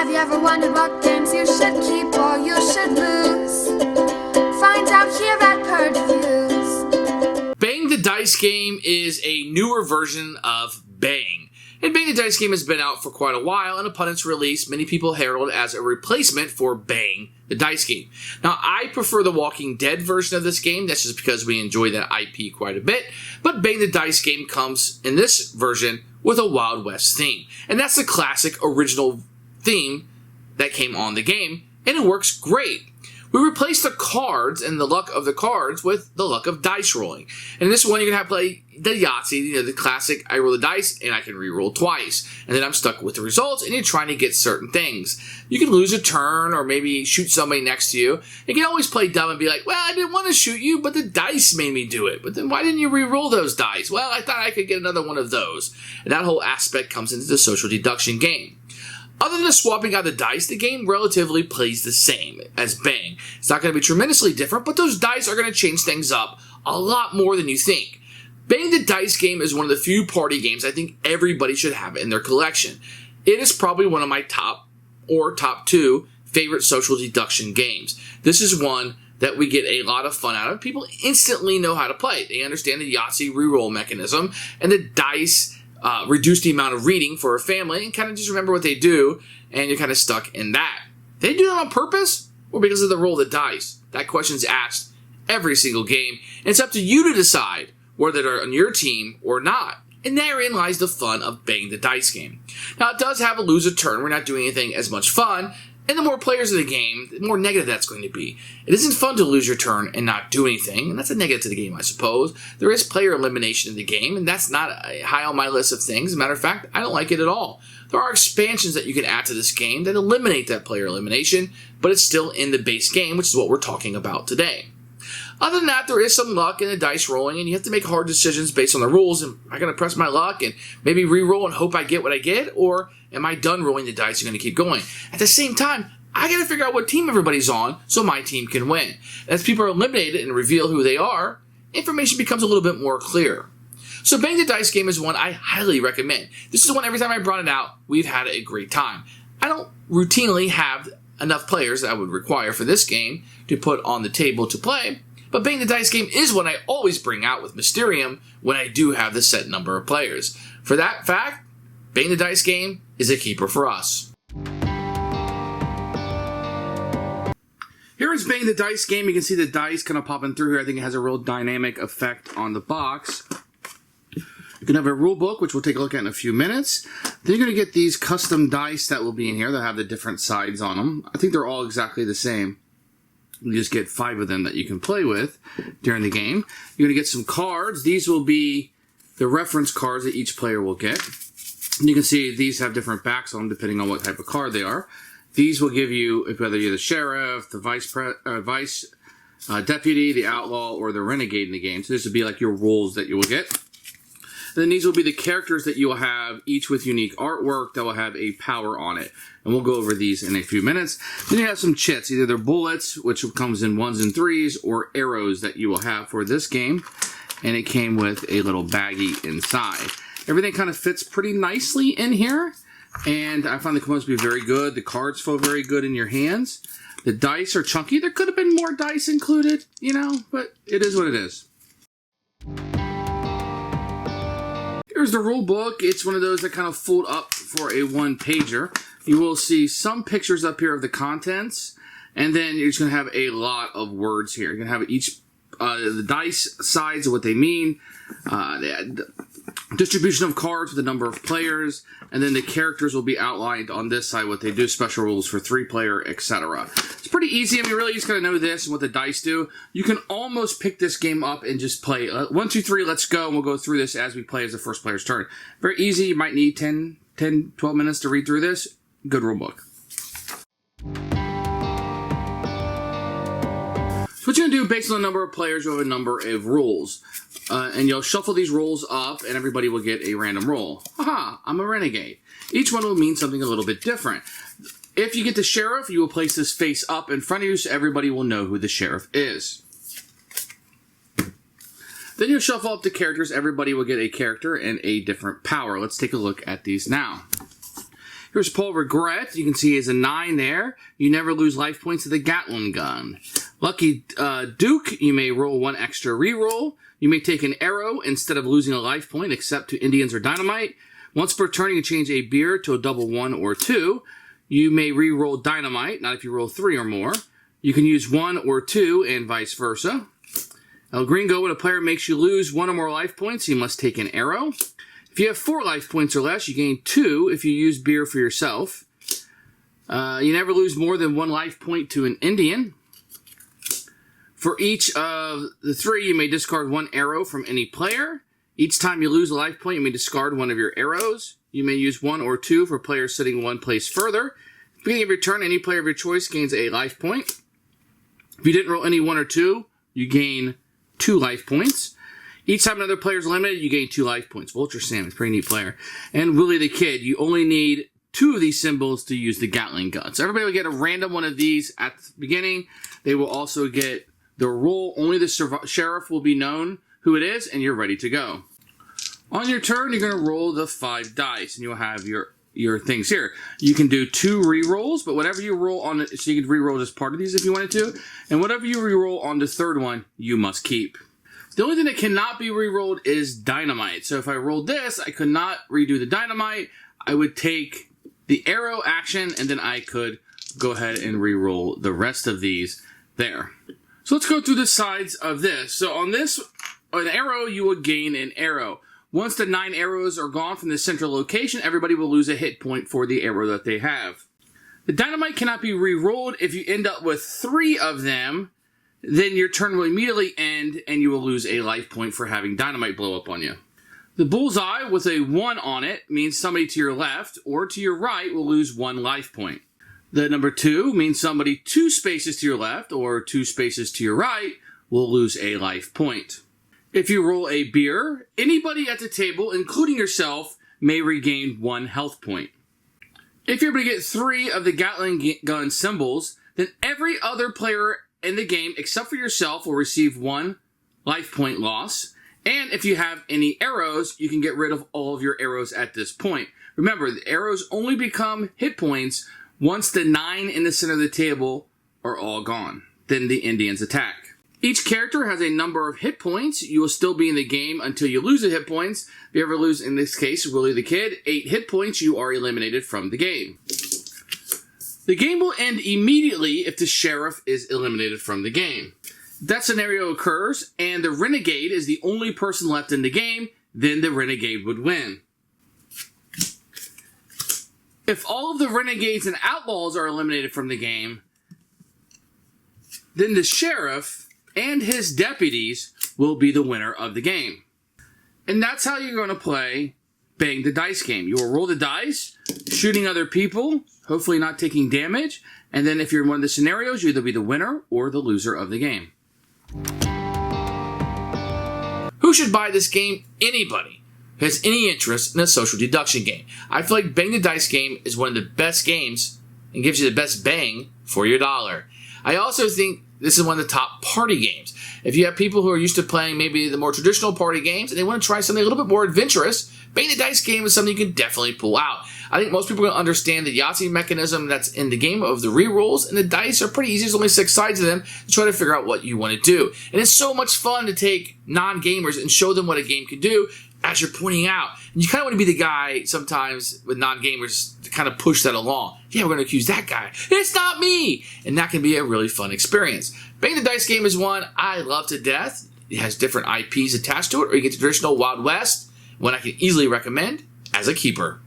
Have you ever wondered what games you should keep or you should lose? Find out here at Purge Reviews. Bang the Dice game is a newer version of Bang. And Bang the Dice game has been out for quite a while, and upon its release, many people herald it as a replacement for Bang the Dice game. Now, I prefer the Walking Dead version of this game. That's just because we enjoy that IP quite a bit. But Bang the Dice game comes, in this version, with a Wild West theme. And that's the classic original theme that came on the game, and it works great. We replaced the cards and the luck of the cards with the luck of dice rolling. And in this one, you're going to have to play the Yahtzee, the classic, I roll the dice, and I can re-roll twice. And then I'm stuck with the results, and you're trying to get certain things. You can lose a turn, or maybe shoot somebody next to you. You can always play dumb and be like, well, I didn't want to shoot you, but the dice made me do it. But then why didn't you re-roll those dice? Well, I thought I could get another one of those. And that whole aspect comes into the social deduction game. Other than swapping out the dice, the game relatively plays the same as Bang. It's not going to be tremendously different, but those dice are going to change things up a lot more than you think. Bang the Dice game is one of the few party games I think everybody should have in their collection. It is probably one of my top 2 favorite social deduction games. This is one that we get a lot of fun out of. People instantly know how to play. They understand the Yahtzee reroll mechanism, and the dice reduce the amount of reading for a family, and kind of just remember what they do, and you're kind of stuck in that. They do that on purpose, or because of the roll of the dice? That question's asked every single game, and it's up to you to decide whether they're on your team or not. And therein lies the fun of Bang the Dice game. Now, it does have a lose a turn. We're not doing anything as much fun, and the more players in the game, the more negative that's going to be. It isn't fun to lose your turn and not do anything, and that's a negative to the game, I suppose. There is player elimination in the game, and that's not high on my list of things. As a matter of fact, I don't like it at all. There are expansions that you can add to this game that eliminate that player elimination, but it's still in the base game, which is what we're talking about today. Other than that, there is some luck in the dice rolling, and you have to make hard decisions based on the rules. Am I going to press my luck and maybe re-roll and hope I get what I get, or am I done rolling the dice and going to keep going? At the same time, I got to figure out what team everybody's on so my team can win. As people are eliminated and reveal who they are, information becomes a little bit more clear. So Bang the Dice game is one I highly recommend. This is one every time I brought it out, we've had a great time. I don't routinely have enough players that I would require for this game to put on the table to play, but Bang the Dice game is one I always bring out with Mysterium when I do have the set number of players. For that fact, Bang the Dice game is a keeper for us. Here is Bang the Dice game. You can see the dice kind of popping through here. I think it has a real dynamic effect on the box. You can have a rule book, which we'll take a look at in a few minutes. Then you're going to get these custom dice that will be in here. They'll have the different sides on them. I think they're all exactly the same. You just get 5 of them that you can play with during the game. You're going to get some cards. These will be the reference cards that each player will get. And you can see these have different backs on them depending on what type of card they are. These will give you, whether you're the sheriff, the vice deputy, the outlaw, or the renegade in the game. So this would be like your roles that you will get. And then these will be the characters that you will have, each with unique artwork that will have a power on it. And we'll go over these in a few minutes. Then you have some chits. Either they're bullets, which comes in 1s and 3s, or arrows that you will have for this game. And it came with a little baggie inside. Everything kind of fits pretty nicely in here. And I find the components to be very good. The cards feel very good in your hands. The dice are chunky. There could have been more dice included, but it is what it is. Here's the rule book. It's one of those that kind of fold up for a one-pager. You will see some pictures up here of the contents, and then you're just going to have a lot of words here. You're going to have each the dice sides of what they mean, the distribution of cards with the number of players, and then the characters will be outlined on this side, what they do, special rules for 3-player, etc. It's pretty easy. I mean, really, you just got to know this and what the dice do. You can almost pick this game up and just play 1, 2, 3, let's go, and we'll go through this as we play as the first player's turn. Very easy. You might need 10, 12 minutes to read through this. Good rule book. So what you're going to do, based on the number of players, you'll have a number of rules. And you'll shuffle these rolls up, and everybody will get a random roll. Aha, I'm a renegade. Each one will mean something a little bit different. If you get the sheriff, you will place this face up in front of you so everybody will know who the sheriff is. Then you'll shuffle up the characters. Everybody will get a character and a different power. Let's take a look at these now. Here's Paul Regret. You can see he has a 9 there. You never lose life points to the Gatling gun. Lucky Duke, you may roll 1 extra reroll. You may take an arrow instead of losing a life point, except to Indians or Dynamite. Once per turn, you can change a beer to a double 1 or 2. You may re-roll Dynamite, not if you roll 3 or more. You can use 1 or 2 and vice versa. El Gringo, when a player makes you lose 1 or more life points, you must take an arrow. If you have 4 life points or less, you gain 2 if you use beer for yourself. You never lose more than 1 life point to an Indian. For each of the 3, you may discard 1 arrow from any player. Each time you lose a life point, you may discard 1 of your arrows. You may use 1 or 2 for players sitting 1 place further. At the beginning of your turn, any player of your choice gains a life point. If you didn't roll any 1 or 2, you gain 2 life points. Each time another player is eliminated, you gain 2 life points. Vulture Sam is a pretty neat player. And Willie the Kid, you only need 2 of these symbols to use the Gatling gun. So everybody will get a random one of these at the beginning. They will also get the roll. Only the sheriff will be known who it is, and you're ready to go. On your turn, you're going to roll the 5 dice, and you'll have your things here. You can do 2 re-rolls, but whatever you roll on it, so you can re-roll just part of these if you wanted to, and whatever you re-roll on the 3rd one, you must keep. The only thing that cannot be re-rolled is Dynamite. So if I rolled this, I could not redo the Dynamite. I would take the arrow action, and then I could go ahead and re-roll the rest of these there. So let's go through the sides of this. So on this, an arrow, you would gain an arrow. Once the 9 arrows are gone from the central location, everybody will lose a hit point for the arrow that they have. The Dynamite cannot be re-rolled. If you end up with 3 of them, then your turn will immediately end and you will lose a life point for having Dynamite blow up on you. The Bullseye with a 1 on it means somebody to your left or to your right will lose 1 life point. The number 2 means somebody 2 spaces to your left or 2 spaces to your right will lose a life point. If you roll a beer, anybody at the table, including yourself, may regain 1 health point. If you're able to get 3 of the Gatling gun symbols, then every other player in the game, except for yourself, will receive 1 life point loss. And if you have any arrows, you can get rid of all of your arrows at this point. Remember, the arrows only become hit points once the 9 in the center of the table are all gone. Then the Indians attack. Each character has a number of hit points. You will still be in the game until you lose the hit points. If you ever lose, in this case, Willie the Kid, 8 hit points, you are eliminated from the game. The game will end immediately if the sheriff is eliminated from the game. If that scenario occurs and the renegade is the only person left in the game, then the renegade would win. If all of the renegades and outlaws are eliminated from the game, then the sheriff and his deputies will be the winner of the game. And that's how you're going to play Bang the Dice game. You will roll the dice, shooting other people, hopefully not taking damage, and then if you're in one of the scenarios, you either be the winner or the loser of the game. Who should buy this game? Anybody who has any interest in a social deduction game. I feel like Bang the Dice game is one of the best games and gives you the best bang for your dollar. I also think this is one of the top party games. If you have people who are used to playing maybe the more traditional party games and they want to try something a little bit more adventurous, Bang the Dice game is something you can definitely pull out. I think most people are going to understand the Yahtzee mechanism that's in the game of the re-rolls, and the dice are pretty easy. There's only 6 sides of them to try to figure out what you want to do. And it's so much fun to take non-gamers and show them what a game can do as you're pointing out. And you kind of want to be the guy sometimes with non-gamers to kind of push that along. Yeah, we're going to accuse that guy. It's not me! And that can be a really fun experience. Bang the Dice game is one I love to death. It has different IPs attached to it, or you get the traditional Wild West, one I can easily recommend as a keeper.